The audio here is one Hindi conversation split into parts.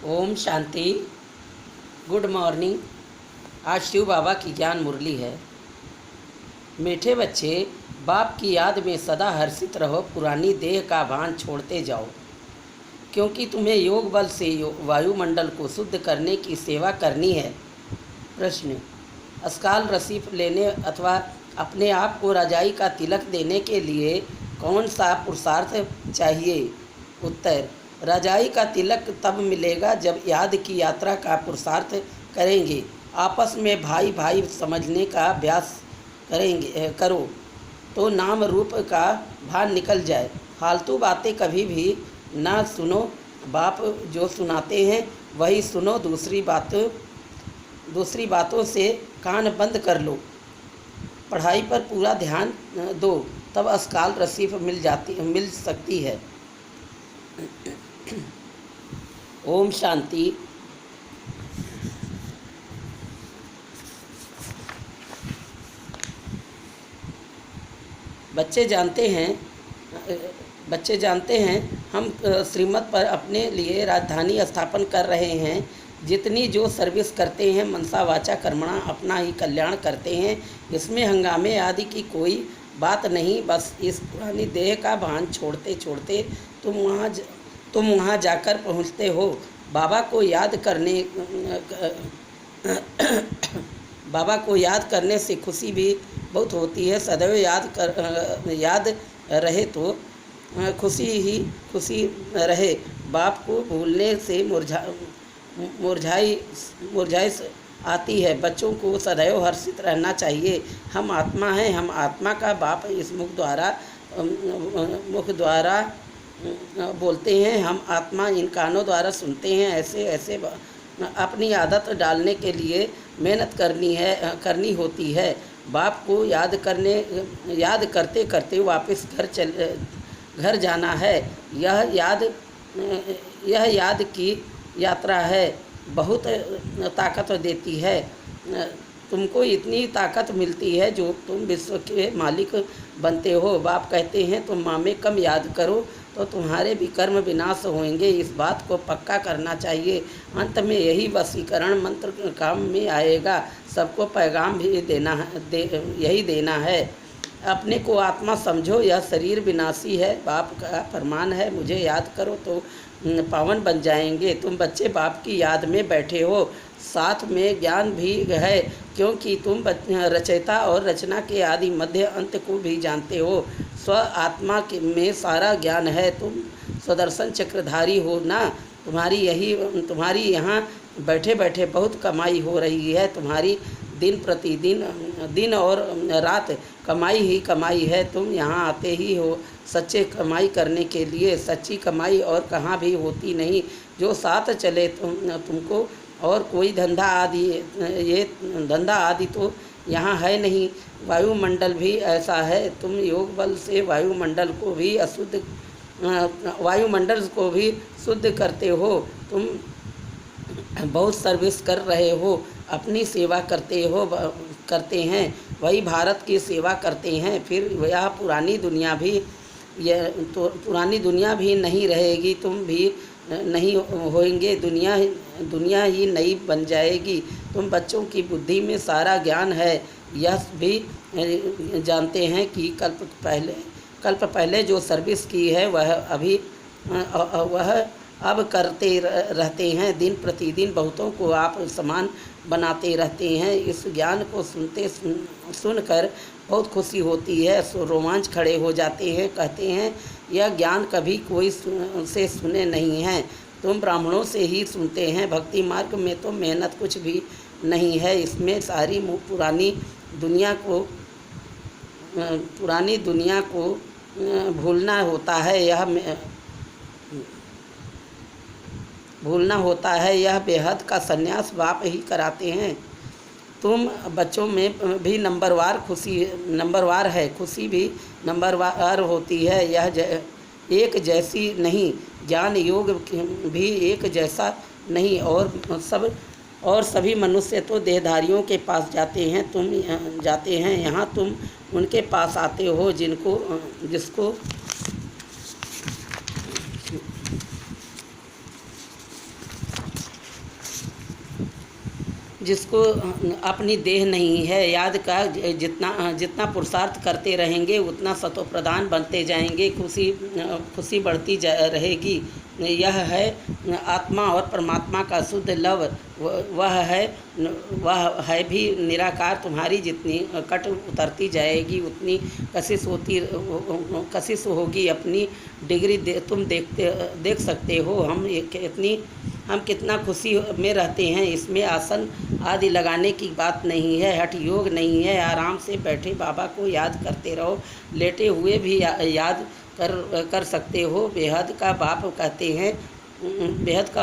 ओम शांति। Good morning. आज शिव बाबा की ज्ञान मुरली है। मीठे बच्चे, बाप की याद में सदा हर्षित रहो, पुरानी देह का भान छोड़ते जाओ, क्योंकि तुम्हें योग बल से वायुमंडल को शुद्ध करने की सेवा करनी है। प्रश्न: अस्काल रसीफ लेने अथवा अपने आप को रजाई का तिलक देने के लिए कौन सा पुरुषार्थ चाहिए? उत्तर: रजाई का तिलक तब मिलेगा जब याद की यात्रा का पुरुषार्थ करेंगे। आपस में भाई भाई समझने का अभ्यास करो तो नाम रूप का भान निकल जाए। फालतू बातें कभी भी ना सुनो। बाप जो सुनाते हैं वही सुनो। दूसरी बातों से कान बंद कर लो। पढ़ाई पर पूरा ध्यान दो, तब अस्काल रसीफ मिल सकती है। ओम शांति। बच्चे जानते हैं हम श्रीमत पर अपने लिए राजधानी स्थापन कर रहे हैं। जितनी जो सर्विस करते हैं मनसा वाचा कर्मणा अपना ही कल्याण करते हैं। इसमें हंगामे आदि की कोई बात नहीं। बस इस पुरानी देह का भान छोड़ते छोड़ते तुम वहाँ जाकर पहुँचते हो। बाबा को याद करने से खुशी भी बहुत होती है। सदैव याद रहे तो खुशी ही खुशी रहे। बाप को भूलने से मुरझाई आती है। बच्चों को सदैव हर्षित रहना चाहिए। हम आत्मा हैं, हम आत्मा का बाप इस मुख द्वारा बोलते हैं। हम आत्मा इन कानों द्वारा सुनते हैं। ऐसे अपनी आदत डालने के लिए मेहनत करनी होती है। बाप को याद करते करते वापस घर जाना है। यह याद की यात्रा है, बहुत ताकत देती है। तुमको इतनी ताकत मिलती है जो तुम विश्व के मालिक बनते हो। बाप कहते हैं तुम माँ में कम याद करो तो तुम्हारे भी कर्म विनाश होंगे। इस बात को पक्का करना चाहिए। अंत में यही वशीकरण मंत्र काम में आएगा। सबको पैगाम भी यही देना है। अपने को आत्मा समझो, यह शरीर विनाशी है। बाप का फरमान है मुझे याद करो तो पावन बन जाएंगे। तुम बच्चे बाप की याद में बैठे हो, साथ में ज्ञान भी है, क्योंकि तुम रचयिता और रचना के आदि मध्य अंत को भी जानते हो। स्व आत्मा में सारा ज्ञान है। तुम सुदर्शन चक्रधारी हो ना। तुम्हारी यहाँ बैठे बैठे बहुत कमाई हो रही है। तुम्हारी दिन और रात कमाई ही कमाई है। तुम यहाँ आते ही हो सच्चे कमाई करने के लिए। सच्ची कमाई और कहाँ भी होती नहीं। जो साथ चले तुमको और कोई धंधा आदि तो यहाँ है नहीं। वायुमंडल भी ऐसा है। तुम योग बल से वायुमंडल को भी शुद्ध करते हो। तुम बहुत सर्विस कर रहे हो। अपनी सेवा करते हैं, वही भारत की सेवा करते हैं। फिर यह पुरानी दुनिया भी नहीं रहेगी। तुम भी नहीं होंगे। दुनिया ही नई बन जाएगी। तुम बच्चों की बुद्धि में सारा ज्ञान है। यह भी जानते हैं कि कल्प पहले जो सर्विस की है वह अब करते रहते हैं। दिन प्रतिदिन बहुतों को आप समान बनाते रहते हैं। इस ज्ञान को सुनकर बहुत खुशी होती है। रोमांच खड़े हो जाते हैं। कहते हैं यह ज्ञान कभी कोई से सुने नहीं है। तुम ब्राह्मणों से ही सुनते हैं। भक्ति मार्ग में तो मेहनत कुछ भी नहीं है। इसमें सारी पुरानी दुनिया को भूलना होता है। यह बेहद का संन्यास बाप ही कराते हैं। तुम बच्चों में भी नंबरवार है। खुशी भी नंबरवार होती है। यह एक जैसी नहीं। ज्ञान योग भी एक जैसा नहीं। और सभी मनुष्य तो देहधारियों के पास जाते हैं। यहाँ तुम उनके पास आते हो जिसको जिसको अपनी देह नहीं है। याद का जितना पुरुषार्थ करते रहेंगे उतना सतो प्रधान बनते जाएंगे, खुशी बढ़ती रहेगी। यह है आत्मा और परमात्मा का शुद्ध लव। वह है भी निराकार। तुम्हारी जितनी कट उतरती जाएगी उतनी कशिश होगी। अपनी डिग्री तुम देख सकते हो। हम कितना खुशी में रहते हैं। इसमें आसन आदि लगाने की बात नहीं है, हठ योग नहीं है। आराम से बैठे बाबा को याद करते रहो। लेटे हुए भी याद कर सकते हो। बेहद का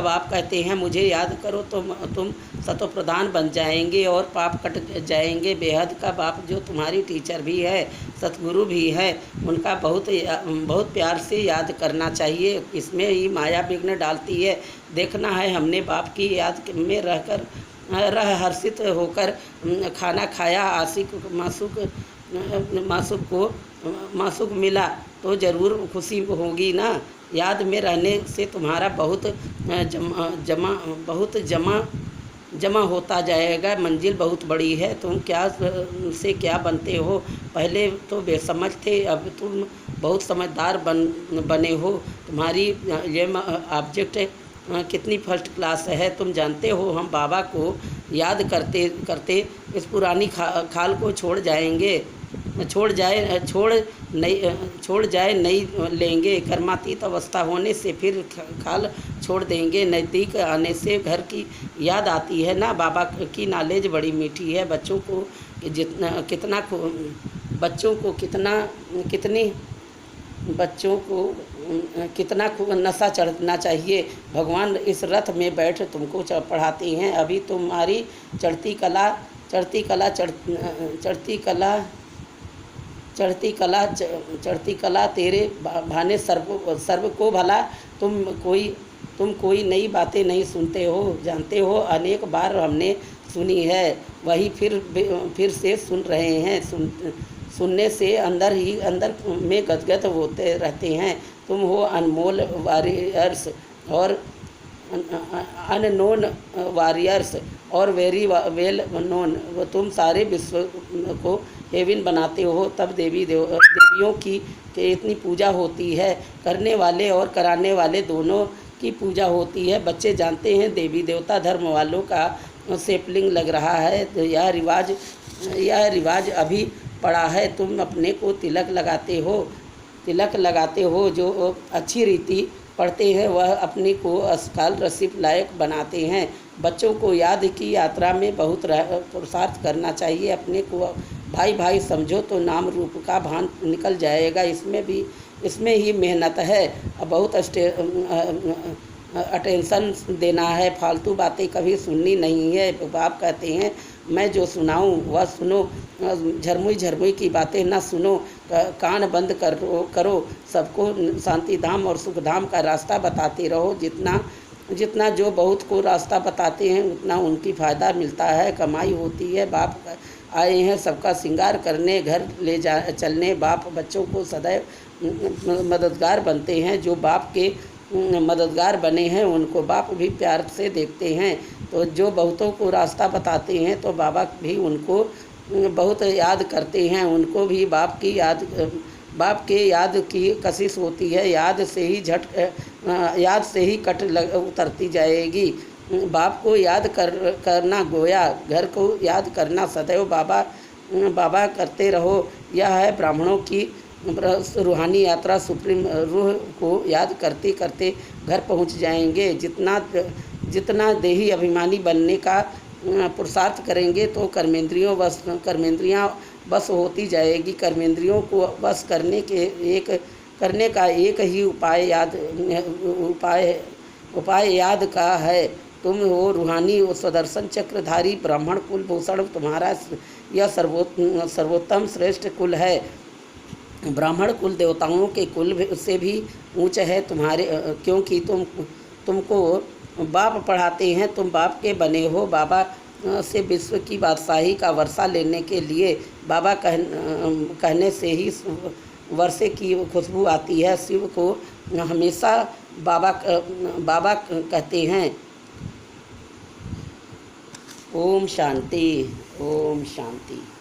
बाप कहते हैं मुझे याद करो तो तुम सतो प्रधान बन जाएंगे और पाप कट जाएंगे। बेहद का बाप जो तुम्हारी टीचर भी है, सतगुरु भी है, उनका बहुत प्यार से याद करना चाहिए। इसमें ही माया विघ्न डालती है। देखना है हमने बाप की याद में रह हर्षित होकर खाना खाया, आशिक मासूक मिला तो ज़रूर खुशी होगी ना। याद में रहने से तुम्हारा बहुत जमा होता जाएगा। मंजिल बहुत बड़ी है। तुम क्या बनते हो। पहले तो बेसमझ थे, अब तुम बहुत समझदार बने हो। तुम्हारी ये ऑब्जेक्ट कितनी फर्स्ट क्लास है। तुम जानते हो हम बाबा को याद करते करते इस पुरानी खाल को छोड़ जाए नहीं लेंगे। कर्मातीत अवस्था होने से फिर खाल छोड़ देंगे। नज़दीक आने से घर की याद आती है ना। बाबा की नॉलेज बड़ी मीठी है। बच्चों को कितना नशा चढ़ना चाहिए। भगवान इस रथ में बैठ तुमको पढ़ाते हैं। अभी तुम्हारी चढ़ती कला तेरे भाने सर्व को भला। तुम कोई नई बातें नहीं सुनते हो। जानते हो अनेक बार हमने सुनी है, वही फिर से सुन रहे हैं। सुनने से अंदर में गदगद होते रहते हैं। तुम हो अनमोल वॉरियर्स और अननोन वॉरियर्स और वेरी वेल नोन। तुम सारे विश्व को हेवन बनाते हो। तब देवियों की इतनी पूजा होती है। करने वाले और कराने वाले दोनों की पूजा होती है। बच्चे जानते हैं देवी देवता धर्म वालों का सेपलिंग लग रहा है। तो यह रिवाज अभी पड़ा है। तुम अपने को तिलक लगाते हो। जो अच्छी रीति पढ़ते हैं वह अपने को स्कॉलरशिप लायक बनाते हैं। बच्चों को याद की यात्रा में बहुत पुरुषार्थ करना चाहिए। अपने को भाई समझो तो नाम रूप का भान निकल जाएगा। इसमें ही मेहनत है। बहुत अटेंशन देना है। फालतू बातें कभी सुननी नहीं है। बाप कहते हैं मैं जो सुनाऊं वह सुनो। झरमुई की बातें ना सुनो। कान बंद करो। सबको शांति धाम और सुख धाम का रास्ता बताते रहो। जितना जो बहुत को रास्ता बताते हैं उतना उनकी फ़ायदा मिलता है, कमाई होती है। बाप आए हैं सबका श्रृंगार करने, घर ले चलने। बाप बच्चों को सदैव मददगार बनते हैं। जो बाप के मददगार बने हैं उनको बाप भी प्यार से देखते हैं। तो जो बहुतों को रास्ता बताते हैं तो बाबा भी उनको बहुत याद करते हैं। उनको भी बाप के याद की कशिश होती है। याद से ही कट उतरती जाएगी। बाप को याद करना गोया घर को याद करना। सदैव बाबा करते रहो। यह है ब्राह्मणों की रूहानी यात्रा। सुप्रीम रूह को याद करते करते घर पहुंच जाएंगे। जितना देही अभिमानी बनने का पुरुषार्थ करेंगे तो कर्मेंद्रियां बस होती जाएगी। कर्मेंद्रियों को बस करने का एक ही उपाय याद का है। तुम हो रूहानी सुदर्शन चक्रधारी ब्राह्मण कुल भूषण। तुम्हारा यह सर्वोत्तम श्रेष्ठ कुल है। ब्राह्मण कुल देवताओं के कुल से भी ऊंच है तुम्हारे, क्योंकि तुमको बाप पढ़ाते हैं। तुम बाप के बने हो। बाबा से विश्व की बादशाही का वर्षा लेने के लिए बाबा कहने से ही वर्षे की खुशबू आती है। शिव को हमेशा बाबा कहते हैं। ओम शांति। ओम शांति।